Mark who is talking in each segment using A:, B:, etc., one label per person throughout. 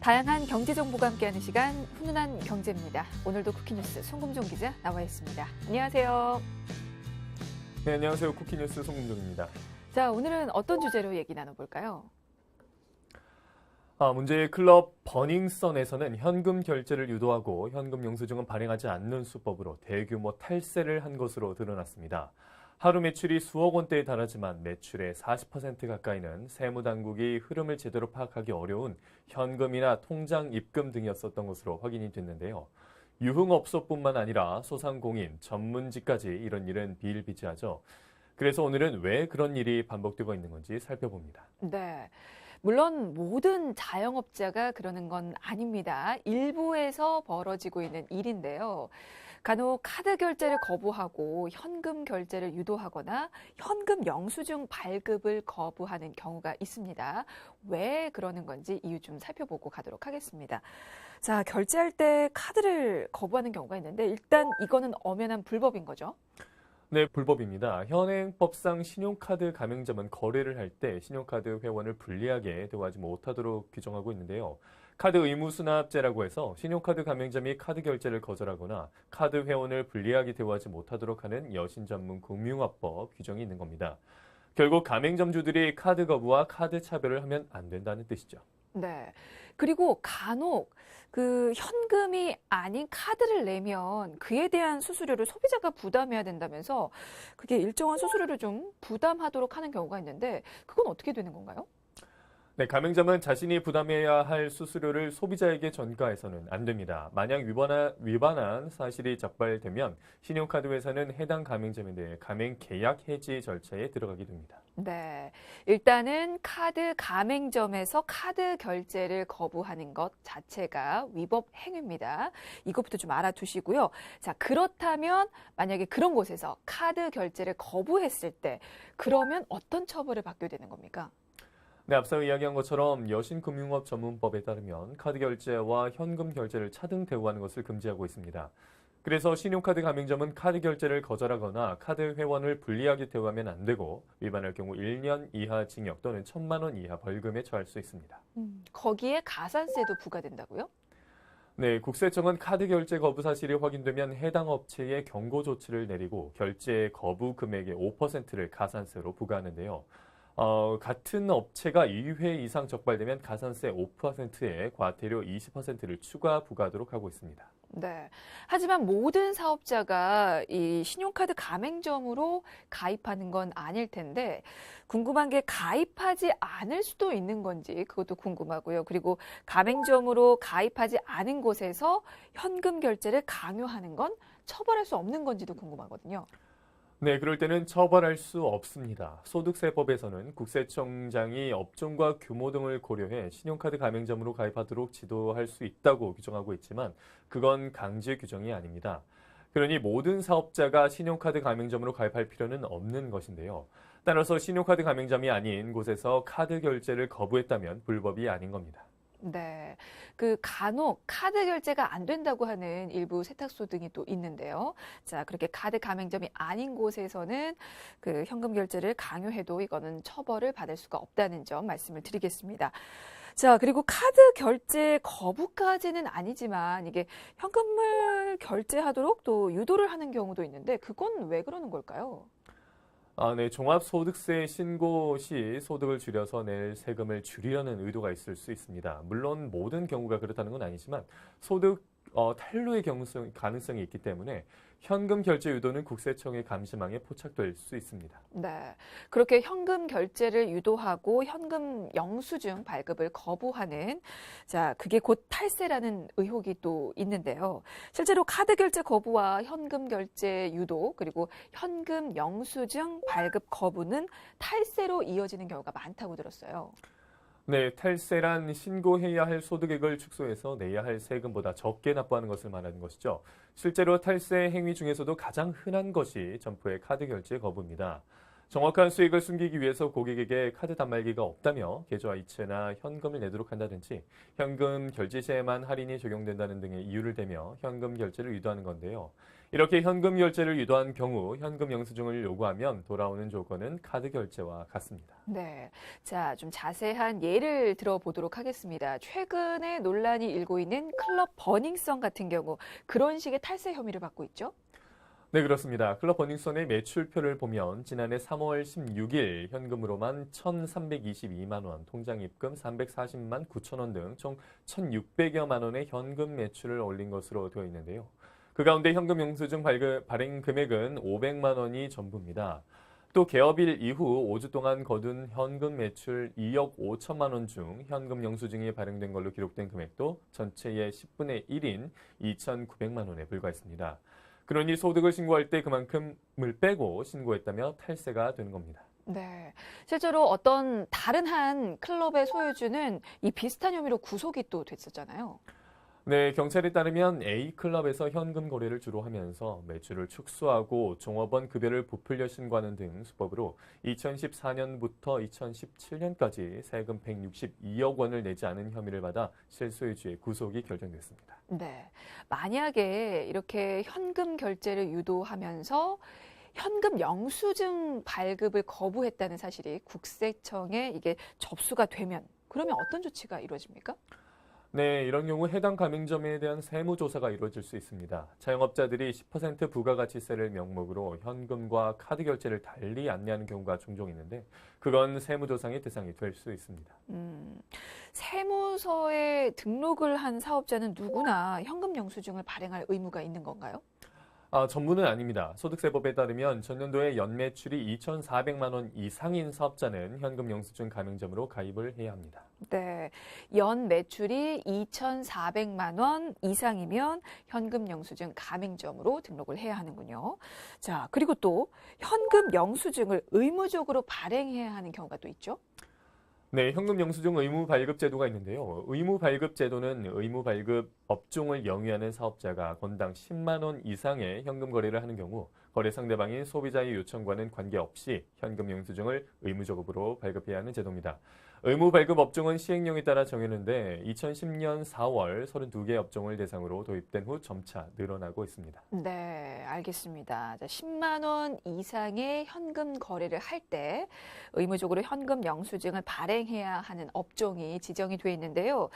A: 다양한 경제 정보가 함께하는 시간 훈훈한 경제입니다. 오늘도 쿠키뉴스 송금종 기자 나와 있습니다. 안녕하세요.
B: 네, 안녕하세요. 쿠키뉴스 송금종입니다.
A: 자, 오늘은 어떤 주제로 얘기 나눠볼까요?
B: 문제의 클럽 버닝썬에서는 현금 결제를 유도하고 현금 영수증은 발행하지 않는 수법으로 대규모 탈세를 한 것으로 드러났습니다. 하루 매출이 수억 원대에 달하지만 매출의 40% 가까이는 세무당국이 흐름을 제대로 파악하기 어려운 현금이나 통장 입금 등이었었던 것으로 확인이 됐는데요. 유흥업소뿐만 아니라 소상공인, 전문직까지 이런 일은 비일비재하죠. 그래서 오늘은 왜 그런 일이 반복되고 있는 건지 살펴봅니다.
A: 네. 물론 모든 자영업자가 그러는 건 아닙니다. 일부에서 벌어지고 있는 일인데요. 간혹 카드 결제를 거부하고 현금 결제를 유도하거나 현금 영수증 발급을 거부하는 경우가 있습니다. 왜 그러는 건지 이유 좀 살펴보고 가도록 하겠습니다. 자, 결제할 때 카드를 거부하는 경우가 있는데 일단 이거는 엄연한 불법인 거죠?
B: 네, 불법입니다. 현행법상 신용카드 가맹점은 거래를 할 때 신용카드 회원을 불리하게 대우하지 못하도록 규정하고 있는데요. 카드 의무수납제라고 해서 신용카드 가맹점이 카드 결제를 거절하거나 카드 회원을 불리하게 대우하지 못하도록 하는 여신전문 금융화법 규정이 있는 겁니다. 결국 가맹점주들이 카드 거부와 카드 차별을 하면 안 된다는 뜻이죠.
A: 네. 그리고 간혹 그 현금이 아닌 카드를 내면 그에 대한 수수료를 소비자가 부담해야 된다면서 그게 일정한 수수료를 좀 부담하도록 하는 경우가 있는데 그건 어떻게 되는 건가요?
B: 네, 가맹점은 자신이 부담해야 할 수수료를 소비자에게 전가해서는 안 됩니다. 만약 위반한 사실이 적발되면 신용카드 회사는 해당 가맹점에 대해 가맹 계약 해지 절차에 들어가게 됩니다.
A: 네. 일단은 카드 가맹점에서 카드 결제를 거부하는 것 자체가 위법 행위입니다. 이것부터 좀 알아두시고요. 자, 그렇다면 만약에 그런 곳에서 카드 결제를 거부했을 때 그러면 어떤 처벌을 받게 되는 겁니까?
B: 네, 앞서 이야기한 것처럼 여신금융업 전문법에 따르면 카드 결제와 현금 결제를 차등 대우하는 것을 금지하고 있습니다. 그래서 신용카드 가맹점은 카드 결제를 거절하거나 카드 회원을 불리하게 대우하면 안 되고 위반할 경우 1년 이하 징역 또는 1,000만 원 이하 벌금에 처할 수 있습니다.
A: 거기에 가산세도 부과된다고요?
B: 네, 국세청은 카드 결제 거부 사실이 확인되면 해당 업체에 경고 조치를 내리고 결제 거부 금액의 5%를 가산세로 부과하는데요. 같은 업체가 2회 이상 적발되면 가산세 5%에 과태료 20%를 추가 부과하도록 하고 있습니다.
A: 네. 하지만 모든 사업자가 이 신용카드 가맹점으로 가입하는 건 아닐 텐데 궁금한 게 가입하지 않을 수도 있는 건지 그것도 궁금하고요. 그리고 가맹점으로 가입하지 않은 곳에서 현금 결제를 강요하는 건 처벌할 수 없는 건지도 궁금하거든요.
B: 네, 그럴 때는 처벌할 수 없습니다. 소득세법에서는 국세청장이 업종과 규모 등을 고려해 신용카드 가맹점으로 가입하도록 지도할 수 있다고 규정하고 있지만 그건 강제 규정이 아닙니다. 그러니 모든 사업자가 신용카드 가맹점으로 가입할 필요는 없는 것인데요. 따라서 신용카드 가맹점이 아닌 곳에서 카드 결제를 거부했다면 불법이 아닌 겁니다.
A: 네. 그 간혹 카드 결제가 안 된다고 하는 일부 세탁소 등이 또 있는데요. 자, 그렇게 카드 가맹점이 아닌 곳에서는 그 현금 결제를 강요해도 이거는 처벌을 받을 수가 없다는 점 말씀을 드리겠습니다. 자, 그리고 카드 결제 거부까지는 아니지만 이게 현금을 결제하도록 또 유도를 하는 경우도 있는데 그건 왜 그러는 걸까요?
B: 네, 종합소득세 신고 시 소득을 줄여서 낼 세금을 줄이려는 의도가 있을 수 있습니다. 물론 모든 경우가 그렇다는 건 아니지만 소득 탈루의 가능성이 있기 때문에 현금 결제 유도는 국세청의 감시망에 포착될 수 있습니다.
A: 네. 그렇게 현금 결제를 유도하고 현금 영수증 발급을 거부하는, 자, 그게 곧 탈세라는 의혹이 또 있는데요. 실제로 카드 결제 거부와 현금 결제 유도, 그리고 현금 영수증 발급 거부는 탈세로 이어지는 경우가 많다고 들었어요.
B: 네, 탈세란 신고해야 할 소득액을 축소해서 내야 할 세금보다 적게 납부하는 것을 말하는 것이죠. 실제로 탈세 행위 중에서도 가장 흔한 것이 점포의 카드 결제 거부입니다. 정확한 수익을 숨기기 위해서 고객에게 카드 단말기가 없다며 계좌 이체나 현금을 내도록 한다든지 현금 결제 시에만 할인이 적용된다는 등의 이유를 대며 현금 결제를 유도하는 건데요. 이렇게 현금 결제를 유도한 경우 현금 영수증을 요구하면 돌아오는 조건은 카드 결제와 같습니다.
A: 네. 자, 좀 자세한 예를 들어보도록 하겠습니다. 최근에 논란이 일고 있는 클럽 버닝썬 같은 경우 그런 식의 탈세 혐의를 받고 있죠?
B: 네, 그렇습니다. 클럽 버닝썬의 매출표를 보면 지난해 3월 16일 현금으로만 1,322만 원, 통장 입금 340만 9천 원 등 총 1,600여만 원의 현금 매출을 올린 것으로 되어 있는데요. 그 가운데 현금 영수증 발행 금액은 500만 원이 전부입니다. 또 개업일 이후 5주 동안 거둔 현금 매출 2억 5천만 원 중 현금 영수증이 발행된 걸로 기록된 금액도 전체의 10분의 1인 2,900만 원에 불과했습니다. 그러니 소득을 신고할 때 그만큼을 빼고 신고했다며 탈세가 되는 겁니다.
A: 네. 실제로 어떤 다른 한 클럽의 소유주는 이 비슷한 혐의로 구속이 또 됐었잖아요.
B: 네, 경찰에 따르면 A클럽에서 현금 거래를 주로 하면서 매출을 축소하고 종업원 급여를 부풀려 신고하는 등 수법으로 2014년부터 2017년까지 세금 162억 원을 내지 않은 혐의를 받아 실소유주의 구속이 결정됐습니다.
A: 네. 만약에 이렇게 현금 결제를 유도하면서 현금 영수증 발급을 거부했다는 사실이 국세청에 이게 접수가 되면 그러면 어떤 조치가 이루어집니까?
B: 네, 이런 경우 해당 가맹점에 대한 세무조사가 이루어질 수 있습니다. 자영업자들이 10% 부가가치세를 명목으로 현금과 카드 결제를 달리 안내하는 경우가 종종 있는데 그건 세무조상의 대상이 될 수 있습니다.
A: 세무서에 등록을 한 사업자는 누구나 현금 영수증을 발행할 의무가 있는 건가요?
B: 전부는 아닙니다. 소득세법에 따르면 전년도에 연매출이 2,400만 원 이상인 사업자는 현금 영수증 가맹점으로 가입을 해야 합니다.
A: 네. 연 매출이 2,400만 원 이상이면 현금 영수증 가맹점으로 등록을 해야 하는군요. 자, 그리고 또 현금 영수증을 의무적으로 발행해야 하는 경우가 또 있죠?
B: 네, 현금 영수증 의무 발급 제도가 있는데요. 의무 발급 제도는 의무 발급 업종을 영위하는 사업자가 건당 10만 원 이상의 현금 거래를 하는 경우 거래 상대방인 소비자의 요청과는 관계없이 현금 영수증을 의무적으로 발급해야 하는 제도입니다. 의무 발급 업종은 시행령에 따라 정했는데 2010년 4월 32개 업종을 대상으로 도입된 후 점차 늘어나고 있습니다.
A: 네, 알겠습니다. 자, 10만 원 이상의 현금 거래를 할 때 의무적으로 현금 영수증을 발행해야 하는 업종이 지정이 돼 있는데요.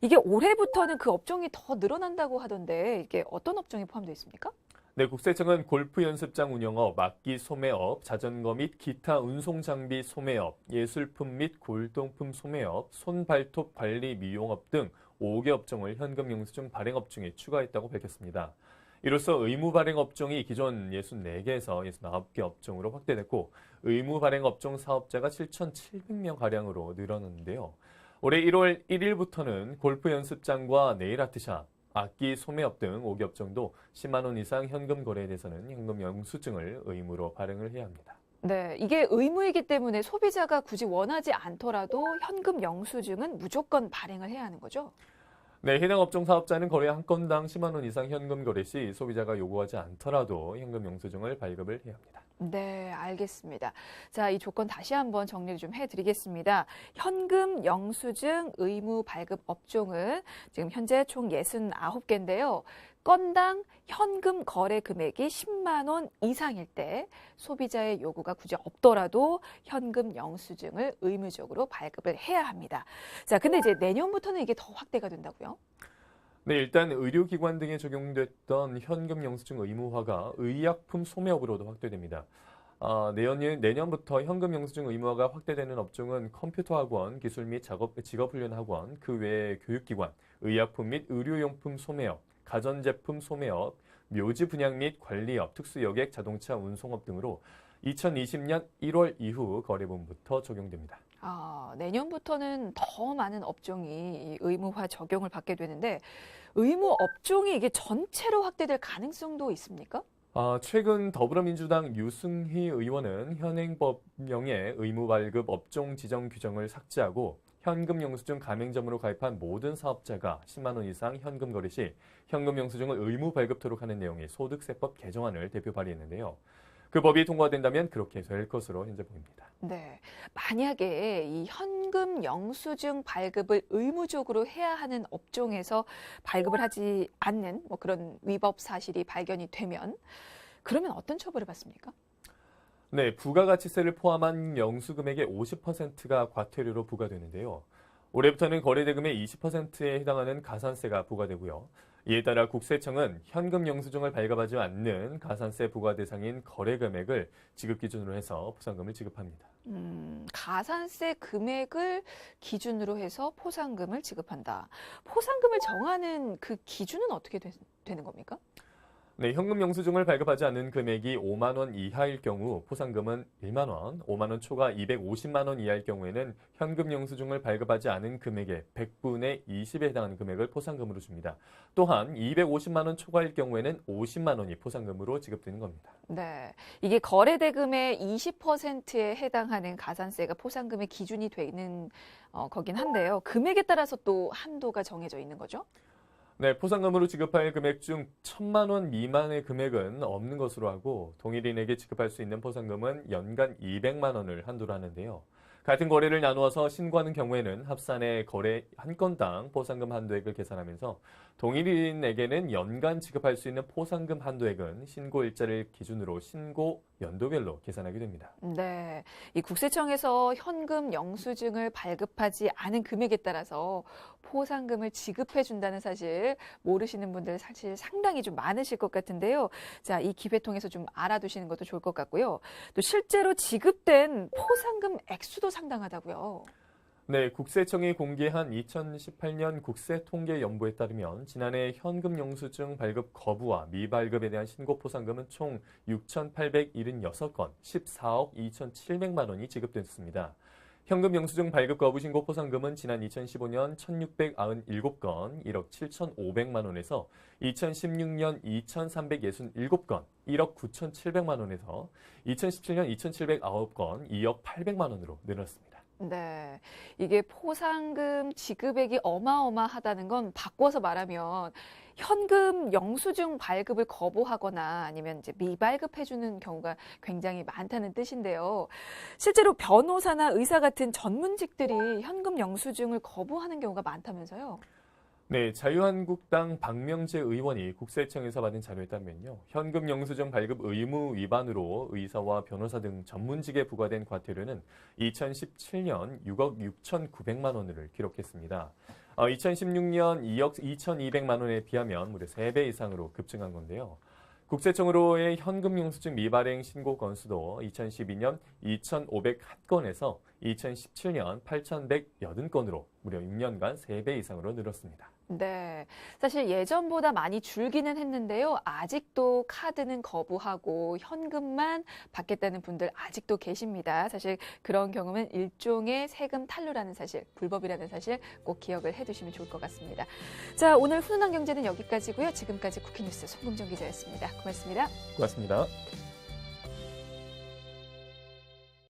A: 이게 올해부터는 그 업종이 더 늘어난다고 하던데 이게 어떤 업종이 포함되어 있습니까?
B: 네, 국세청은 골프 연습장 운영업, 악기 소매업, 자전거 및 기타 운송 장비 소매업, 예술품 및 골동품 소매업, 손발톱 관리 미용업 등 5개 업종을 현금 영수증 발행 업종에 추가했다고 밝혔습니다. 이로써 의무 발행 업종이 기존 64개에서 69개 업종으로 확대됐고 의무 발행 업종 사업자가 7,700명 가량으로 늘어났는데요. 올해 1월 1일부터는 골프 연습장과 네일 아트샵, 악기 소매업 등 5개 업종도 10만 원 이상 현금 거래에 대해서는 현금 영수증을 의무로 발행을 해야 합니다.
A: 네, 이게 의무이기 때문에 소비자가 굳이 원하지 않더라도 현금 영수증은 무조건 발행을 해야 하는 거죠?
B: 네, 해당 업종 사업자는 거래 한 건당 10만 원 이상 현금 거래 시 소비자가 요구하지 않더라도 현금 영수증을 발급을 해야 합니다.
A: 네, 알겠습니다. 자, 이 조건 다시 한번 정리를 좀 해드리겠습니다. 현금 영수증 의무 발급 업종은 지금 현재 총 69개인데요. 건당 현금 거래 금액이 10만 원 이상일 때 소비자의 요구가 굳이 없더라도 현금 영수증을 의무적으로 발급을 해야 합니다. 자, 근데 이제 내년부터는 이게 더 확대가 된다고요?
B: 네, 일단 의료기관 등에 적용됐던 현금 영수증 의무화가 의약품 소매업으로도 확대됩니다. 내년부터 현금 영수증 의무화가 확대되는 업종은 컴퓨터 학원, 기술 및 직업훈련 학원, 그 외의 교육기관, 의약품 및 의료용품 소매업, 가전제품 소매업, 묘지 분양 및 관리업, 특수여객 자동차 운송업 등으로 2020년 1월 이후 거래분부터 적용됩니다.
A: 내년부터는 더 많은 업종이 이 의무화 적용을 받게 되는데 의무 업종이 이게 전체로 확대될 가능성도 있습니까?
B: 최근 더불어민주당 유승희 의원은 현행법령의 의무 발급 업종 지정 규정을 삭제하고 현금 영수증 가맹점으로 가입한 모든 사업자가 10만 원 이상 현금 거래 시 현금 영수증을 의무 발급토록 하는 내용의 소득세법 개정안을 대표 발의했는데요. 그 법이 통과된다면 그렇게 될 것으로 현재 보입니다.
A: 네. 만약에 이 현금 영수증 발급을 의무적으로 해야 하는 업종에서 발급을 하지 않는 뭐 그런 위법 사실이 발견이 되면 그러면 어떤 처벌을 받습니까?
B: 네, 부가가치세를 포함한 영수금액의 50%가 과태료로 부과되는데요. 올해부터는 거래대금의 20%에 해당하는 가산세가 부과되고요. 이에 따라 국세청은 현금 영수증을 발급하지 않는 가산세 부과 대상인 거래 금액을 지급 기준으로 해서 포상금을 지급합니다.
A: 가산세 금액을 기준으로 해서 포상금을 지급한다. 포상금을 정하는 그 기준은 어떻게 되는 겁니까?
B: 네, 현금 영수증을 발급하지 않는 금액이 5만 원 이하일 경우 포상금은 1만 원, 5만 원 초과 250만 원 이하일 경우에는 현금 영수증을 발급하지 않은 금액의 100분의 20에 해당하는 금액을 포상금으로 줍니다. 또한 250만 원 초과일 경우에는 50만 원이 포상금으로 지급되는 겁니다.
A: 네, 이게 거래대금의 20%에 해당하는 가산세가 포상금의 기준이 되는 거긴 한데요. 금액에 따라서 또 한도가 정해져 있는 거죠?
B: 네, 포상금으로 지급할 금액 중 1,000만 원 미만의 금액은 없는 것으로 하고 동일인에게 지급할 수 있는 포상금은 연간 200만 원을 한도로 하는데요. 같은 거래를 나누어서 신고하는 경우에는 합산의 거래 한 건당 포상금 한도액을 계산하면서 동일인에게는 연간 지급할 수 있는 포상금 한도액은 신고 일자를 기준으로 신고 연도별로 계산하게 됩니다.
A: 네, 이 국세청에서 현금 영수증을 발급하지 않은 금액에 따라서 포상금을 지급해 준다는 사실 모르시는 분들 사실 상당히 좀 많으실 것 같은데요. 자, 이 기회 통해서 좀 알아두시는 것도 좋을 것 같고요. 또 실제로 지급된 포상금 액수도 상당하다고요.
B: 네, 국세청이 공개한 2018년 국세통계연보에 따르면 지난해 현금 영수증 발급 거부와 미발급에 대한 신고 포상금은 총 6,876건, 14억 2,700만 원이 지급됐습니다. 현금 영수증 발급 거부 신고 포상금은 지난 2015년 1,697건, 1억 7,500만 원에서 2016년 2,367건, 1억 9,700만 원에서 2017년 2,709건, 2억 800만 원으로 늘었습니다.
A: 네, 이게 포상금 지급액이 어마어마하다는 건 바꿔서 말하면 현금 영수증 발급을 거부하거나 아니면 이제 미발급해주는 경우가 굉장히 많다는 뜻인데요. 실제로 변호사나 의사 같은 전문직들이 현금 영수증을 거부하는 경우가 많다면서요.
B: 네, 자유한국당 박명재 의원이 국세청에서 받은 자료에 따르면요. 현금 영수증 발급 의무 위반으로 의사와 변호사 등 전문직에 부과된 과태료는 2017년 6억 6,900만 원을 기록했습니다. 2016년 2억 2,200만 원에 비하면 무려 3배 이상으로 급증한 건데요. 국세청으로의 현금 영수증 미발행 신고 건수도 2012년 2,501건에서 2017년 8,180건으로 무려 6년간 3배 이상으로 늘었습니다.
A: 네, 사실 예전보다 많이 줄기는 했는데요. 아직도 카드는 거부하고 현금만 받겠다는 분들 아직도 계십니다. 사실 그런 경우는 일종의 세금 탈루라는 사실, 불법이라는 사실 꼭 기억을 해두시면 좋을 것 같습니다. 자, 오늘 훈훈한 경제는 여기까지고요. 지금까지 쿠키뉴스 송금정 기자였습니다. 고맙습니다.
B: 고맙습니다.